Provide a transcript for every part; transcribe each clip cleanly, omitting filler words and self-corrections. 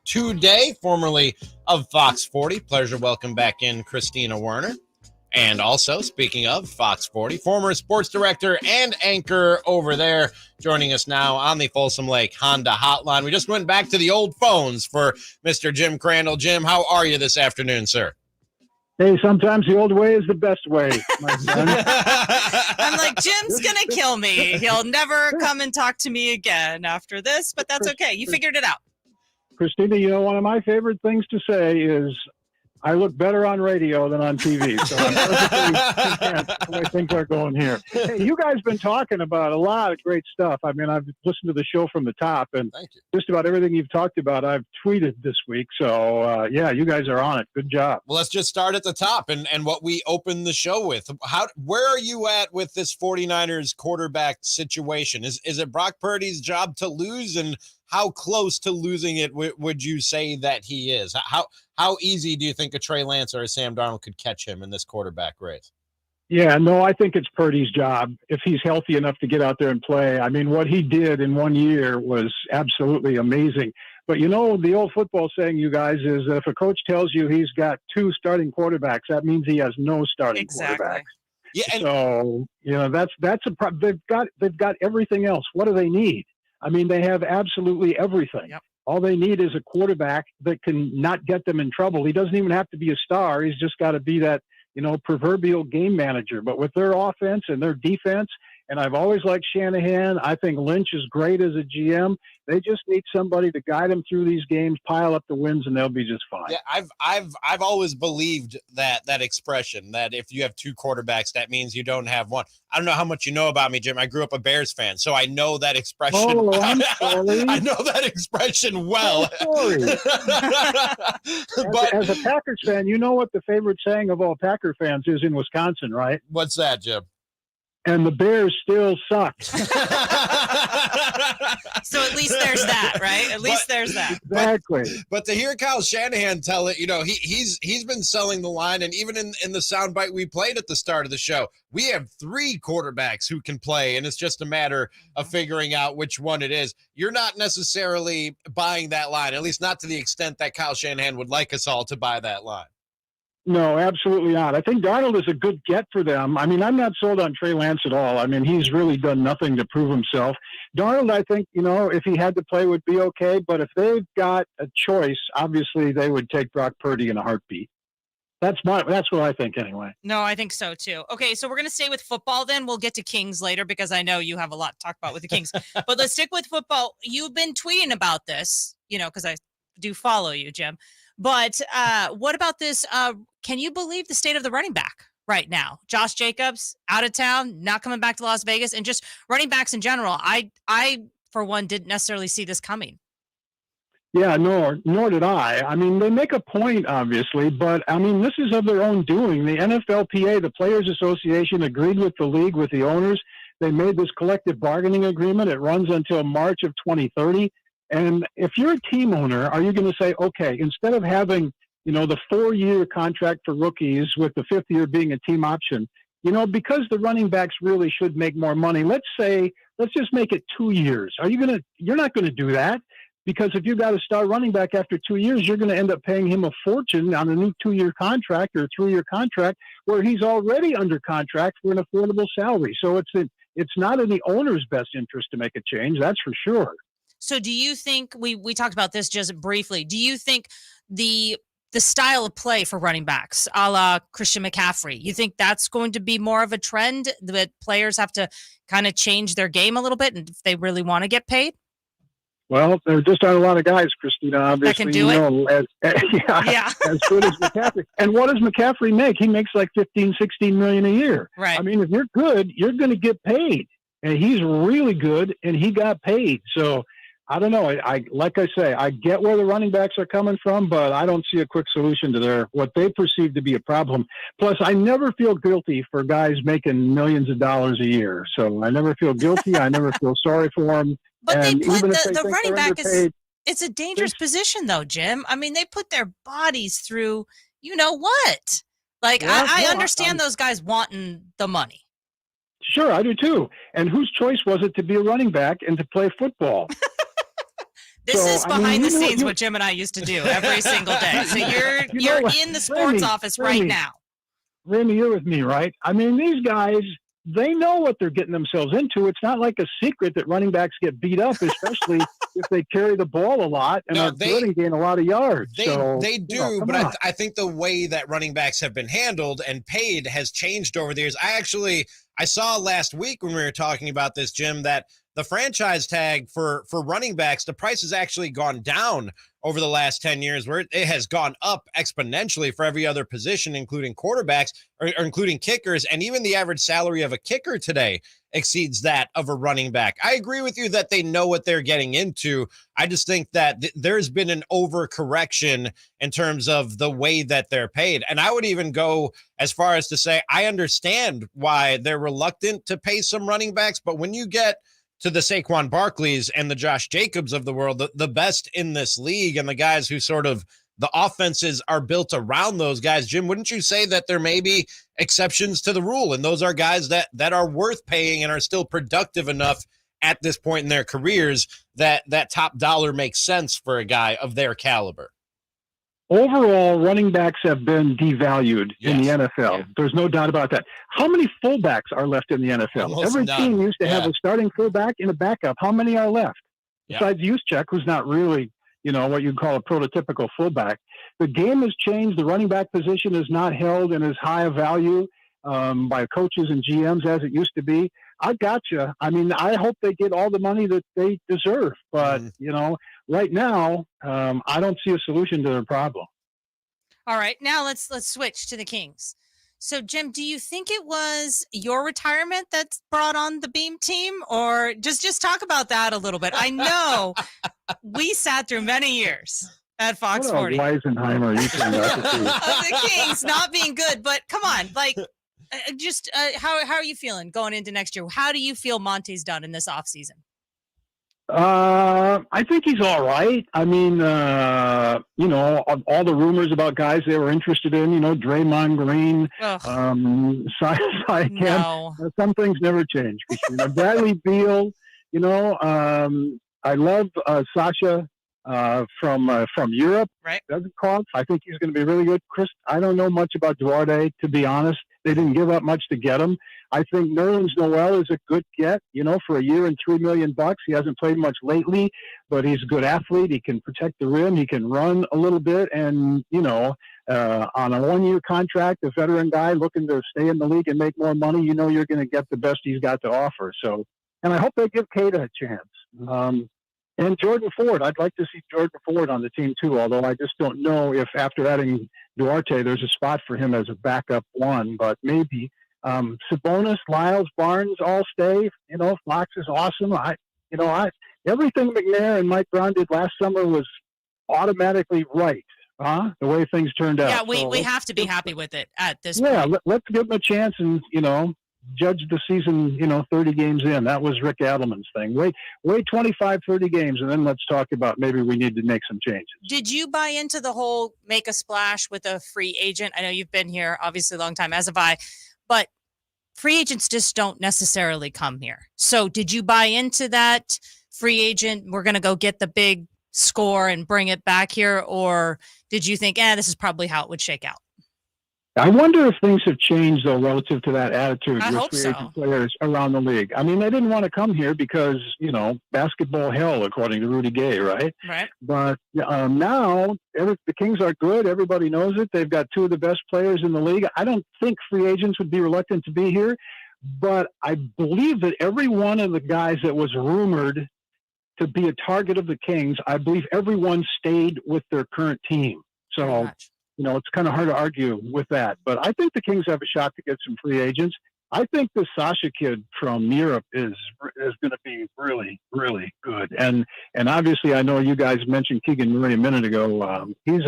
today, formerly of Fox 40. Pleasure welcome back in Christina Werner. And also, speaking of Fox 40, former sports director and anchor over there, joining us now on the Folsom Lake Honda Hotline. We just went back to the old phones for Mr. Jim Crandell. Jim, how are you this afternoon, sir? Hey, sometimes the old way is the best way, my friend. I'm like, Jim's going to kill me. He'll never come and talk to me again after this, but that's okay. You figured it out. Christina, you know, one of my favorite things to say is, I look better on radio than on TV, so I'm perfectly content with the way things are going here. Hey, you guys been talking about a lot of great stuff. I mean, I've listened to the show from the top, and just about everything you've talked about, I've tweeted this week. So, yeah, you guys are on it. Good job. Well, let's just start at the top and what we opened the show with. Where are you at with this 49ers quarterback situation? Is it Brock Purdy's job to lose, and how close to losing it would you say that he is? How easy do you think a Trey Lance or a Sam Darnold could catch him in this quarterback race? Yeah, no, I think it's Purdy's job if he's healthy enough to get out there and play. I mean, what he did in 1 year was absolutely amazing. But, you know, the old football saying, you guys, is that if a coach tells you he's got 2 starting quarterbacks, that means he has no starting quarterbacks. Yeah, so, you know, that's a problem. They've got everything else. What do they need? I mean, they have absolutely everything. Yep. All they need is a quarterback that can not get them in trouble. He doesn't even have to be a star. He's just got to be that, you know, proverbial game manager. But with their offense and their defense, and I've always liked Shanahan. I think Lynch is great as a GM. They just need somebody to guide them through these games, pile up the wins, and they'll be just fine. Yeah, I've always believed that expression, that if you have 2 quarterbacks, that means you don't have one. I don't know how much you know about me, Jim. I grew up a Bears fan, so I know that expression. Oh, I'm sorry. I know that expression well. But as a Packers fan, you know what the favorite saying of all Packer fans is in Wisconsin, right? What's that, Jim? And the Bears still suck. So at least there's that, right? At least there's that. Exactly. But to hear Kyle Shanahan tell it, you know, he's been selling the line, and even in the soundbite we played at the start of the show, we have 3 quarterbacks who can play, and it's just a matter of figuring out which one it is. You're not necessarily buying that line, at least not to the extent that Kyle Shanahan would like us all to buy that line. No, absolutely not. I think Darnold is a good get for them. I mean, I'm not sold on Trey Lance at all. I mean, he's really done nothing to prove himself. Darnold, I think, you know, if he had to play, would be okay. But if they've got a choice, obviously they would take Brock Purdy in a heartbeat. That's what I think anyway. No, I think so too. Okay, so we're going to stay with football then. We'll get to Kings later because I know you have a lot to talk about with the Kings. But let's stick with football. You've been tweeting about this, you know, because I do follow you, Jim. But what about this? Can you believe the state of the running back right now? Josh Jacobs out of town, not coming back to Las Vegas, and just running backs in general. I for one, didn't necessarily see this coming. Yeah, nor did I. I mean, they make a point, obviously, but, I mean, this is of their own doing. The NFLPA, the Players Association, agreed with the league, with the owners. They made this collective bargaining agreement. It runs until March of 2030. And if you're a team owner, are you going to say, okay, instead of having, you know, the 4-year contract for rookies with the 5th year being a team option, you know, because the running backs really should make more money, let's just make it 2 years. You're not going to do that, because if you've got a star running back after 2 years, you're going to end up paying him a fortune on a new 2-year contract or 3-year contract where he's already under contract for an affordable salary. So it's not in the owner's best interest to make a change. That's for sure. So do you think, we talked about this just briefly, do you think the style of play for running backs, a la Christian McCaffrey, you think that's going to be more of a trend that players have to kind of change their game a little bit and if they really want to get paid? Well, there just aren't a lot of guys, Christina, obviously. That can do it? As good as McCaffrey. And what does McCaffrey make? He makes like $15, $16 million a year. Right. I mean, if you're good, you're going to get paid. And he's really good, and he got paid. So, I don't know. Like I say, I get where the running backs are coming from, but I don't see a quick solution to what they perceive to be a problem. Plus, I never feel guilty for guys making millions of dollars a year. So I never feel guilty. I never feel sorry for them. But and they put the running back it's a dangerous position, though, Jim. I mean, they put their bodies through, you know what? Like, yeah, I understand those guys wanting the money. Sure, I do too. And whose choice was it to be a running back and to play football? This So, is I mean, behind the you know, scenes what Jim and I used to do every single day. So you're You know what? in the sports Remy, office right Remy, now. Remy, you're with me, right? I mean, these guys, they know what they're getting themselves into. It's not like a secret that running backs get beat up, especially if they carry the ball a lot and are good and gain a lot of yards. They do, but I I think the way that running backs have been handled and paid has changed over the years. I saw last week when we were talking about this, Jim, that the franchise tag for running backs, the price has actually gone down over the last 10 years, where it has gone up exponentially for every other position, including quarterbacks or including kickers. And even the average salary of a kicker today exceeds that of a running back. I agree with you that they know what they're getting into. I just think that there's been an overcorrection in terms of the way that they're paid. And I would even go as far as to say, I understand why they're reluctant to pay some running backs, but when you get to the Saquon Barkleys and the Josh Jacobs of the world, the best in this league, and the guys who sort of the offenses are built around those guys, Jim, wouldn't you say that there may be exceptions to the rule? And those are guys that are worth paying and are still productive enough at this point in their careers that top dollar makes sense for a guy of their caliber. Overall, running backs have been devalued in the NFL. Yeah. There's no doubt about that. How many fullbacks are left in the NFL? Almost Every none. team used to have a starting fullback and a backup. How many are left? Besides Juszczyk, who's not really, what you'd call a prototypical fullback. The game has changed. The running back position is not held in as high a value by coaches and GMs as it used to be. I gotcha. I mean, I hope they get all the money that they deserve. But, right now, I don't see a solution to their problem. All right, now let's switch to the Kings. So, Jim, do you think it was your retirement that brought on the Beam team, or just talk about that a little bit? I know we sat through many years at Fox 40. Weisenheimer, you turned out to be. The Kings not being good, but come on, how are you feeling going into next year? How do you feel Monty's done in this offseason? I think he's all right. I mean, all the rumors about guys they were interested in, Draymond Green, some things never change. Bradley Beal, I love Sasha from Europe. Right. Doesn't cost. I think he's going to be really good. Chris, I don't know much about Duarte, to be honest. They didn't give up much to get him. I think Nerlens Noel is a good get, for a year and $3 million. He hasn't played much lately, but he's a good athlete. He can protect the rim. He can run a little bit. And, on a one-year contract, a veteran guy looking to stay in the league and make more money, you're going to get the best he's got to offer. So, and I hope they give Kata a chance. And Jordan Ford, I'd like to see Jordan Ford on the team too, although I just don't know if after adding Duarte, there's a spot for him as a backup one, but maybe. Sabonis, Lyles, Barnes all stay. Fox is awesome. Everything McNair and Mike Brown did last summer was automatically right. The way things turned out. Yeah, we have to be happy with it at this point. Yeah, let's give them a chance and, judge the season, 30 games in. That was Rick Adelman's thing. Wait 25, 30 games, and then let's talk about maybe we need to make some changes. Did you buy into the whole make a splash with a free agent? I know you've been here, obviously, a long time, as have I, but free agents just don't necessarily come here. So did you buy into that free agent, we're going to go get the big score and bring it back here? Or did you think, this is probably how it would shake out? I wonder if things have changed, though, relative to that attitude I with hope free so. agent players around the league. I mean, they didn't want to come here because, basketball hell, according to Rudy Gay, right? Right. But now the Kings are good. Everybody knows it. They've got two of the best players in the league. I don't think free agents would be reluctant to be here, but I believe that every one of the guys that was rumored to be a target of the Kings, I believe everyone stayed with their current team. So, it's kind of hard to argue with that. But I think the Kings have a shot to get some free agents. I think the Sasha kid from Europe is going to be really, really good. And obviously, I know you guys mentioned Keegan Murray a minute ago. He's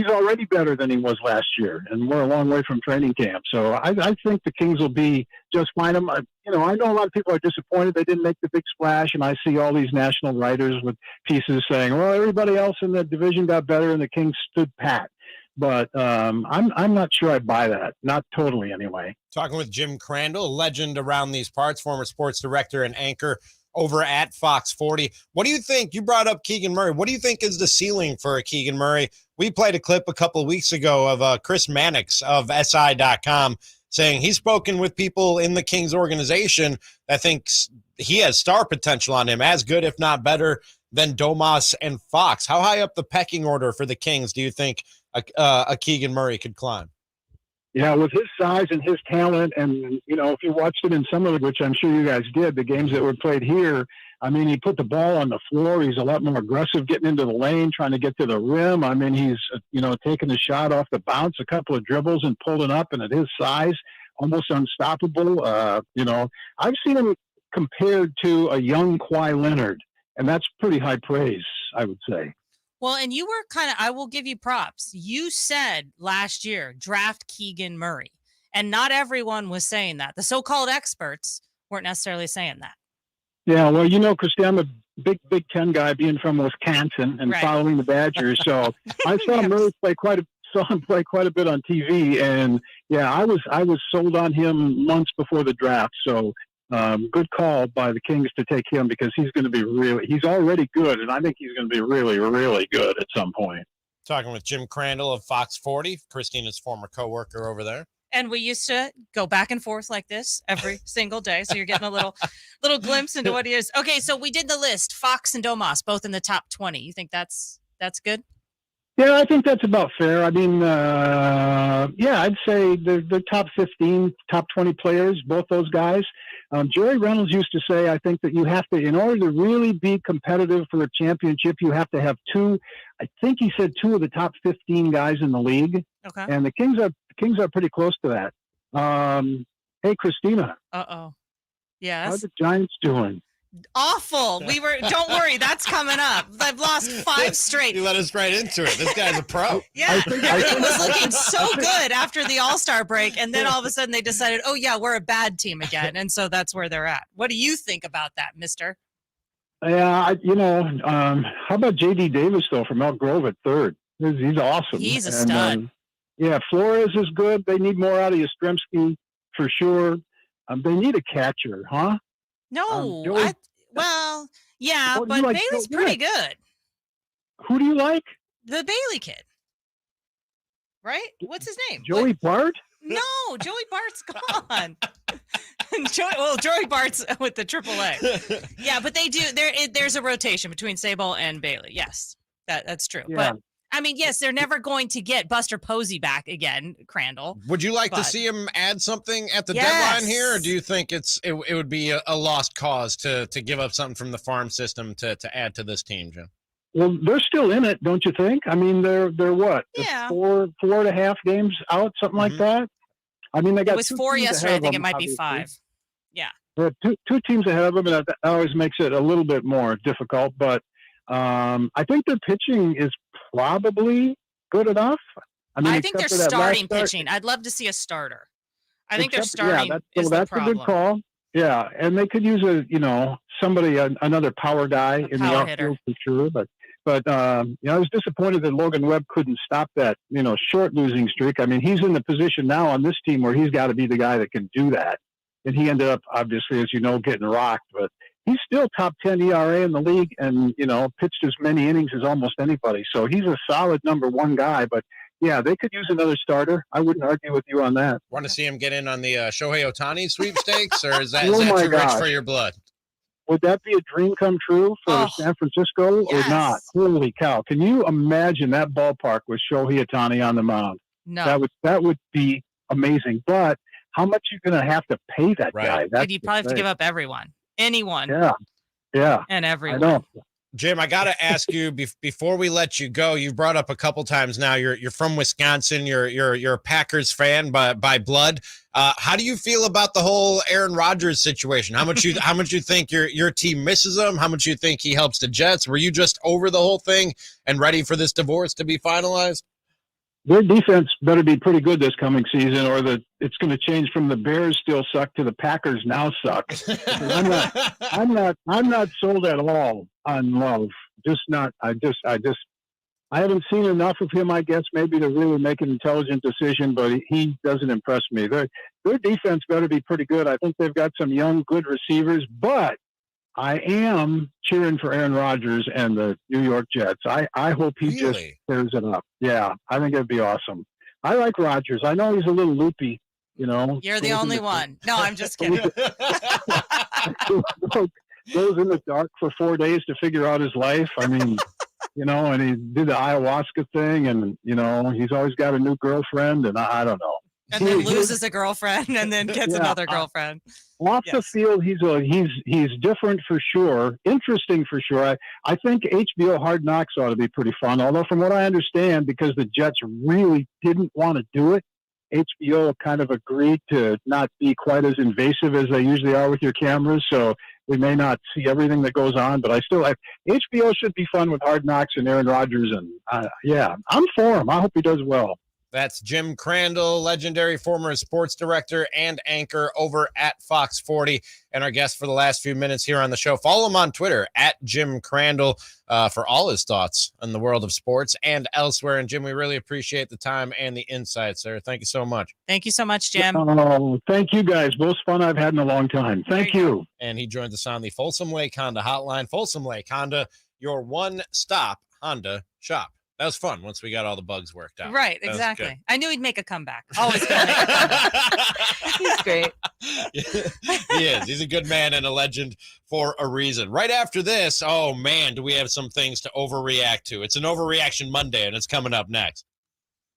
already better than he was last year, and we're a long way from training camp. So I think the Kings will be just fine. I know a lot of people are disappointed they didn't make the big splash, and I see all these national writers with pieces saying, well, everybody else in the division got better and the Kings stood pat. But I'm not sure I buy that. Not totally, anyway. Talking with Jim Crandell, a legend around these parts, former sports director and anchor over at Fox 40. What do you think? You brought up Keegan Murray. What do you think is the ceiling for Keegan Murray? We played a clip a couple of weeks ago of Chris Mannix of SI.com saying he's spoken with people in the Kings organization that thinks he has star potential on him, as good, if not better, than Domas and Fox. How high up the pecking order for the Kings do you think a Keegan Murray could climb? Yeah, with his size and his talent, and, if you watched it in summer league, which I'm sure you guys did, the games that were played here, I mean, he put the ball on the floor. He's a lot more aggressive getting into the lane, trying to get to the rim. I mean, he's, taking the shot off the bounce, a couple of dribbles and pulling up, and at his size, almost unstoppable. I've seen him compared to a young Kawhi Leonard, and that's pretty high praise, I would say. Well, and you were I will give you props. You said last year, draft Keegan Murray, and not everyone was saying that. The so-called experts weren't necessarily saying that. Yeah, well, Christy, I'm a big Big Ten guy, being from Wisconsin and following the Badgers. So I saw Murray play quite a bit on TV, and yeah, I was sold on him months before the draft. So good call by the Kings to take him, because he's going to be he's already good, and I think he's going to be really, really good at some point. Talking with Jim Crandell of Fox 40, Christina's former coworker over there. And we used to go back and forth like this every single day. So you're getting a little glimpse into what he is. Okay, so we did the list. Fox and Domas, both in the top 20. You think that's good? Yeah, I think that's about fair. I mean, I'd say they're top 15, top 20 players, both those guys. Jerry Reynolds used to say, I think that you have to, in order to really be competitive for a championship, you have to have two of the top 15 guys in the league. Okay. And the Kings are pretty close to that. Hey, Christina. Uh-oh. Yes. How's the Giants doing? Awful. Don't worry, that's coming up. I've lost 5 straight. You let us right into it. This guy's a pro. Yeah. It was looking so good after the All-Star break, and then all of a sudden they decided, oh yeah, we're a bad team again. And so that's where they're at. What do you think about that, mister? Yeah, how about J.D. Davis, though, from Elk Grove at third? He's awesome. He's a stud. Flores is good. They need more out of Yastrzemski for sure. They need a catcher, huh? No, Joey, but Bailey's pretty good. Who do you like? The Bailey kid, right? What's his name? Joey Bart? No, Joey Bart's gone. Joey Bart's with the AAA. Yeah, but they do. There's a rotation between Sable and Bailey. Yes, that's true. Yeah. But I mean, yes, they're never going to get Buster Posey back again, Crandell. Would you like to see him add something at the deadline here, or do you think it would be a lost cause to give up something from the farm system to add to this team, Jim? Well, they're still in it, don't you think? I mean, they're what? Yeah. 4.5 games out, something like that. I mean, they got. It was 4 yesterday. I think it might be 5. Yeah. There are two teams ahead of them, and that always makes it a little bit more difficult. But I think their pitching is probably good enough. I think they're starting pitching. I'd love to see a starter. I think they're starting. Yeah, that's a good call. Yeah, and they could use another power guy in the outfield for sure. But I was disappointed that Logan Webb couldn't stop that short losing streak. I mean, he's in the position now on this team where he's got to be the guy that can do that, and he ended up obviously, as you know, getting rocked. But he's still top 10 ERA in the league, and pitched as many innings as almost anybody. So he's a solid number 1 guy. But yeah, they could use another starter. I wouldn't argue with you on that. Want to see him get in on the Shohei Ohtani sweepstakes, or is that too rich for your blood? Would that be a dream come true for San Francisco or not? Holy cow! Can you imagine that ballpark with Shohei Ohtani on the mound? No, that would be amazing. But how much are you going to have to pay that guy? You'd probably have to give up anyone, yeah, and everyone. I know. Jim, I got to ask you before we let you go. You've brought up a couple times now. You're from Wisconsin. You're a Packers fan by blood. How do you feel about the whole Aaron Rodgers situation? How much you think your team misses him? How much you think he helps the Jets? Were you just over the whole thing and ready for this divorce to be finalized? Their defense better be pretty good this coming season, or it's going to change from the Bears still suck to the Packers now suck. I'm not sold at all on Love. Just not. I haven't seen enough of him, I guess, maybe to really make an intelligent decision, but he doesn't impress me. Their defense better be pretty good. I think they've got some young, good receivers, but I am cheering for Aaron Rodgers and the New York Jets. I hope he just tears it up. Yeah, I think it'd be awesome. I like Rodgers. I know he's a little loopy, you know. You're the only one. No, I'm just kidding. Goes in the dark for 4 days to figure out his life. I mean, you know, and he did the ayahuasca thing, and, you know, he's always got a new girlfriend, and I don't know. And then loses a girlfriend and then gets another girlfriend. Off the field, he's different for sure. Interesting for sure. I think HBO Hard Knocks ought to be pretty fun. Although from what I understand, because the Jets really didn't want to do it, HBO kind of agreed to not be quite as invasive as they usually are with your cameras. So we may not see everything that goes on, but HBO should be fun with Hard Knocks and Aaron Rodgers. And yeah, I'm for him. I hope he does well. That's Jim Crandell, legendary former sports director and anchor over at Fox 40, and our guest for the last few minutes here on the show. Follow him on Twitter at Jim Crandell for all his thoughts on the world of sports and elsewhere. And Jim, we really appreciate the time and the insight, sir. Thank you so much. Thank you so much, Jim. Oh, thank you guys. Most fun I've had in a long time. Thank you. And he joins us on the Folsom Lake Honda hotline. Folsom Lake Honda, your one-stop Honda shop. That was fun once we got all the bugs worked out. Right, exactly. I knew he'd make a comeback. Always going to make a comeback. He's great. He is. He's a good man and a legend for a reason. Right after this, oh, man, do we have some things to overreact to. It's an Overreaction Monday, and it's coming up next.